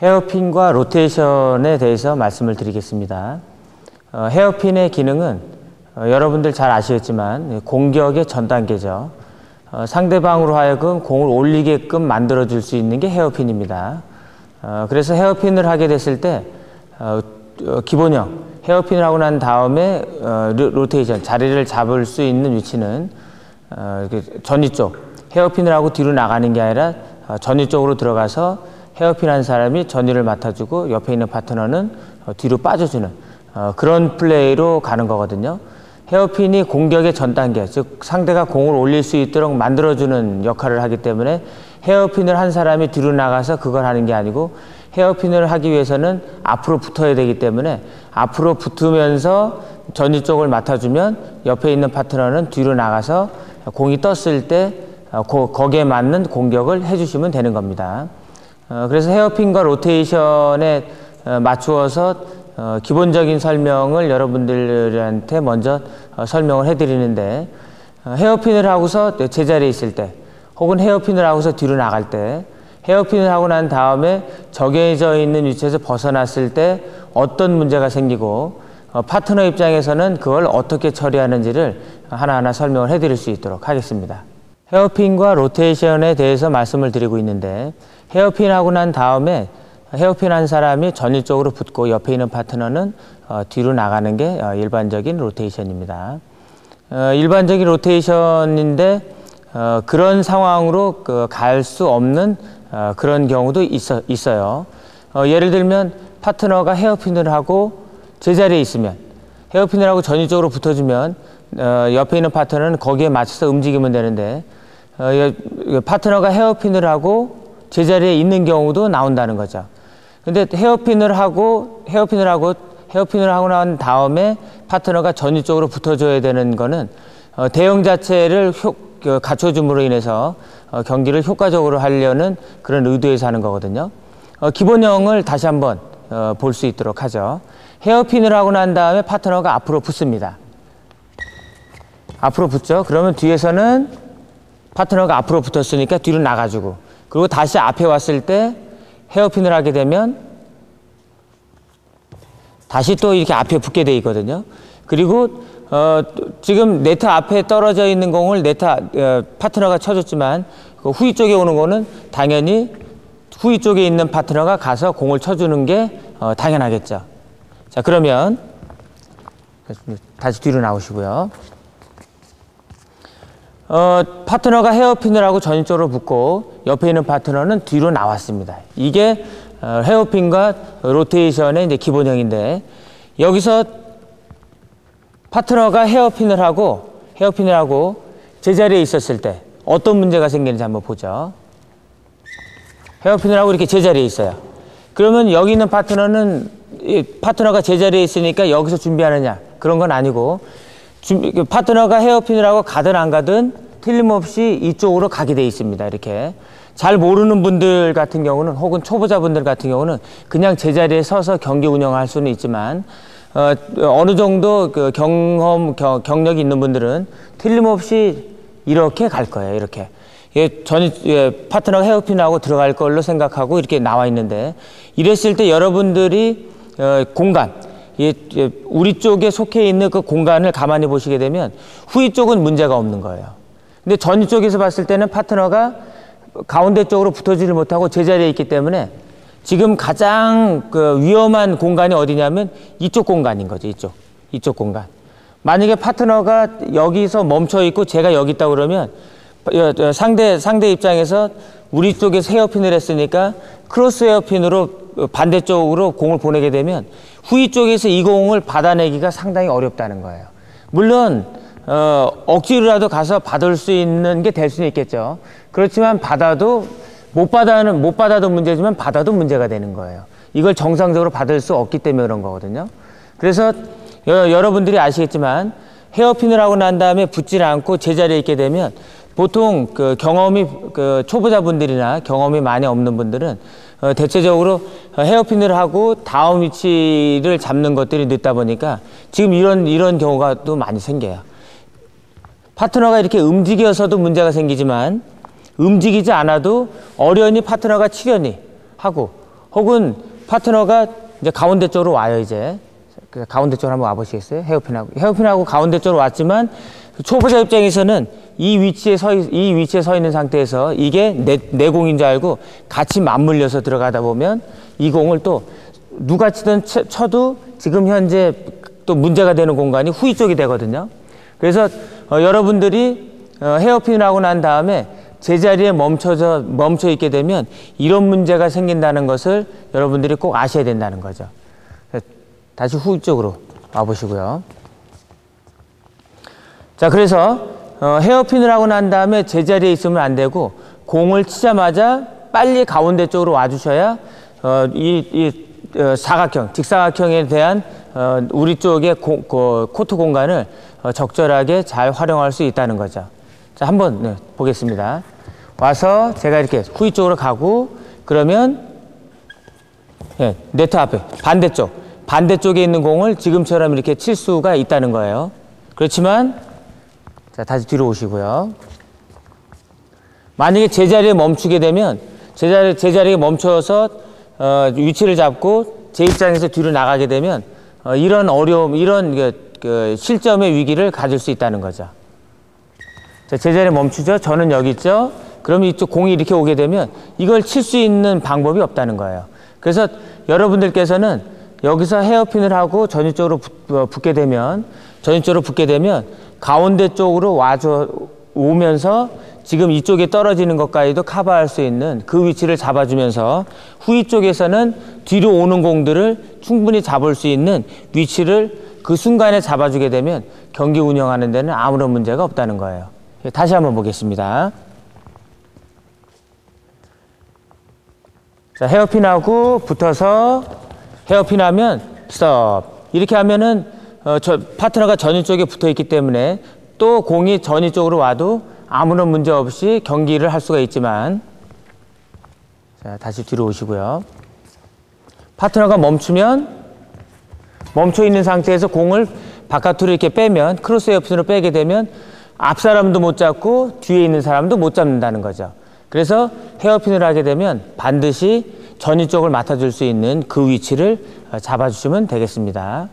헤어핀과 로테이션에 대해서 말씀을 드리겠습니다. 헤어핀의 기능은 여러분들 잘 아시겠지만 공격의 전 단계죠. 상대방으로 하여금 공을 올리게끔 만들어 줄 수 있는 게 헤어핀입니다. 그래서 헤어핀을 하게 됐을 때 기본형 헤어핀을 하고 난 다음에 로테이션, 자리를 잡을 수 있는 위치는 전위 쪽, 헤어핀을 하고 뒤로 나가는 게 아니라 전위 쪽으로 들어가서 헤어핀 한 사람이 전위를 맡아주고 옆에 있는 파트너는 뒤로 빠져주는 그런 플레이로 가는 거거든요. 헤어핀이 공격의 전 단계, 즉 상대가 공을 올릴 수 있도록 만들어주는 역할을 하기 때문에 헤어핀을 한 사람이 뒤로 나가서 그걸 하는 게 아니고 헤어핀을 하기 위해서는 앞으로 붙어야 되기 때문에 앞으로 붙으면서 전위 쪽을 맡아주면 옆에 있는 파트너는 뒤로 나가서 공이 떴을 때 거기에 맞는 공격을 해주시면 되는 겁니다. 그래서 헤어핀과 로테이션에 맞추어서 기본적인 설명을 여러분들한테 먼저 설명을 해드리는데, 헤어핀을 하고서 제자리에 있을 때 혹은 헤어핀을 하고서 뒤로 나갈 때, 헤어핀을 하고 난 다음에 정해져 있는 위치에서 벗어났을 때 어떤 문제가 생기고 파트너 입장에서는 그걸 어떻게 처리하는지를 하나하나 설명을 해드릴 수 있도록 하겠습니다. 헤어핀과 로테이션에 대해서 말씀을 드리고 있는데, 헤어핀 하고 난 다음에 헤어핀 한 사람이 전위 쪽으로 붙고 옆에 있는 파트너는 뒤로 나가는 게 일반적인 로테이션입니다. 일반적인 로테이션인데 그런 상황으로 갈 수 없는 그런 경우도 있어요. 예를 들면 파트너가 헤어핀을 하고 제자리에 있으면, 헤어핀을 하고 전위 쪽으로 붙어주면 옆에 있는 파트너는 거기에 맞춰서 움직이면 되는데, 파트너가 헤어핀을 하고 제자리에 있는 경우도 나온다는 거죠. 근데 헤어핀을 하고 난 다음에 파트너가 전위 쪽으로 붙어줘야 되는 거는 대형 자체를 갖춰줌으로 인해서 경기를 효과적으로 하려는 그런 의도에서 하는 거거든요. 기본형을 다시 한번 볼 수 있도록 하죠. 헤어핀을 하고 난 다음에 파트너가 앞으로 붙습니다. 앞으로 붙죠. 그러면 뒤에서는 파트너가 앞으로 붙었으니까 뒤로 나가주고, 그리고 다시 앞에 왔을 때 헤어핀을 하게 되면 다시 또 이렇게 앞에 붙게 돼 있거든요. 그리고 지금 네트 앞에 떨어져 있는 공을 파트너가 쳐줬지만 그 후위 쪽에 오는 거는 당연히 후위 쪽에 있는 파트너가 가서 공을 쳐주는 게 당연하겠죠. 자, 그러면 다시 뒤로 나오시고요. 파트너가 헤어핀을 하고 전위 쪽으로 붙고 옆에 있는 파트너는 뒤로 나왔습니다. 이게 헤어핀과 로테이션의 이제 기본형인데, 여기서 파트너가 헤어핀을 하고 제자리에 있었을 때 어떤 문제가 생기는지 한번 보죠. 헤어핀을 하고 이렇게 제자리에 있어요. 그러면 여기 있는 파트너가 제자리에 있으니까 여기서 준비하느냐, 그런 건 아니고, 파트너가 헤어핀을 하고 가든 안 가든 틀림없이 이쪽으로 가게 돼 있습니다. 이렇게 잘 모르는 분들 같은 경우는, 혹은 초보자분들 같은 경우는 그냥 제자리에 서서 경기 운영할 수는 있지만 어느 정도 경력이 있는 분들은 틀림없이 이렇게 갈 거예요. 이렇게 파트너가 헤어핀하고 들어갈 걸로 생각하고 이렇게 나와 있는데, 이랬을 때 여러분들이 공간, 우리 쪽에 속해 있는 그 공간을 가만히 보시게 되면 후위 쪽은 문제가 없는 거예요. 근데 전위 쪽에서 봤을 때는 파트너가 가운데 쪽으로 붙어지지 못하고 제자리에 있기 때문에 지금 가장 위험한 공간이 어디냐면 이쪽 공간인 거죠. 이쪽 공간. 만약에 파트너가 여기서 멈춰 있고 제가 여기 있다고 그러면 상대 입장에서 우리 쪽에서 헤어핀을 했으니까 크로스 헤어핀으로 반대쪽으로 공을 보내게 되면 후위 쪽에서 이 공을 받아내기가 상당히 어렵다는 거예요. 물론 억지로라도 가서 받을 수 있는 게 될 수는 있겠죠. 그렇지만 못 받아도 문제지만 받아도 문제가 되는 거예요. 이걸 정상적으로 받을 수 없기 때문에 그런 거거든요. 그래서 여러분들이 아시겠지만 헤어핀을 하고 난 다음에 붙질 않고 제자리에 있게 되면 보통 초보자분들이나 경험이 많이 없는 분들은 대체적으로 헤어핀을 하고 다음 위치를 잡는 것들이 늦다 보니까 지금 이런 경우가 또 많이 생겨요. 파트너가 이렇게 움직여서도 문제가 생기지만 움직이지 않아도 어련히 파트너가 치려니 하고 혹은 파트너가 이제 가운데 쪽으로 와요, 이제. 가운데 쪽으로 한번 와보시겠어요? 헤어핀하고 가운데 쪽으로 왔지만, 초보자 입장에서는 이 위치에 서 있는 상태에서 이게 내 공인 줄 알고 같이 맞물려서 들어가다 보면 이 공을 또 누가 치든 쳐도 지금 현재 또 문제가 되는 공간이 후위 쪽이 되거든요. 그래서 여러분들이 헤어핀을 하고 난 다음에 제자리에 멈춰 있게 되면 이런 문제가 생긴다는 것을 여러분들이 꼭 아셔야 된다는 거죠. 다시 후위 쪽으로 와보시고요. 자, 그래서 헤어핀을 하고 난 다음에 제자리에 있으면 안 되고 공을 치자마자 빨리 가운데 쪽으로 와주셔야 사각형, 직사각형에 대한 우리 쪽의 코트 공간을 적절하게 잘 활용할 수 있다는 거죠. 자, 한번 보겠습니다. 와서 제가 이렇게 후위 쪽으로 가고 그러면 네트 앞에 반대쪽에 있는 공을 지금처럼 이렇게 칠 수가 있다는 거예요. 그렇지만 자, 다시 뒤로 오시고요. 만약에 제자리에 멈추게 되면 제자리에 멈춰서 위치를 잡고 제 입장에서 뒤로 나가게 되면 이런 어려움, 이런 실점의 위기를 가질 수 있다는 거죠. 자, 제자리에 멈추죠. 저는 여기 있죠. 그러면 이쪽 공이 이렇게 오게 되면 이걸 칠 수 있는 방법이 없다는 거예요. 그래서 여러분들께서는 여기서 헤어핀을 하고 전위 쪽으로 붙게 되면 가운데 쪽으로 오면서 지금 이쪽에 떨어지는 것까지도 커버할 수 있는 그 위치를 잡아주면서 후위 쪽에서는 뒤로 오는 공들을 충분히 잡을 수 있는 위치를 그 순간에 잡아주게 되면 경기 운영하는 데는 아무런 문제가 없다는 거예요. 다시 한번 보겠습니다. 자, 헤어핀하고 붙어서 헤어핀하면 스톱. 이렇게 하면은 파트너가 전위 쪽에 붙어 있기 때문에 또 공이 전위 쪽으로 와도 아무런 문제 없이 경기를 할 수가 있지만, 자, 다시 뒤로 오시고요. 파트너가 멈추면 멈춰 있는 상태에서 공을 바깥으로 이렇게 빼면, 크로스 헤어핀으로 빼게 되면 앞 사람도 못 잡고 뒤에 있는 사람도 못 잡는다는 거죠. 그래서 헤어핀을 하게 되면 반드시 전위 쪽을 맡아줄 수 있는 그 위치를 잡아주시면 되겠습니다.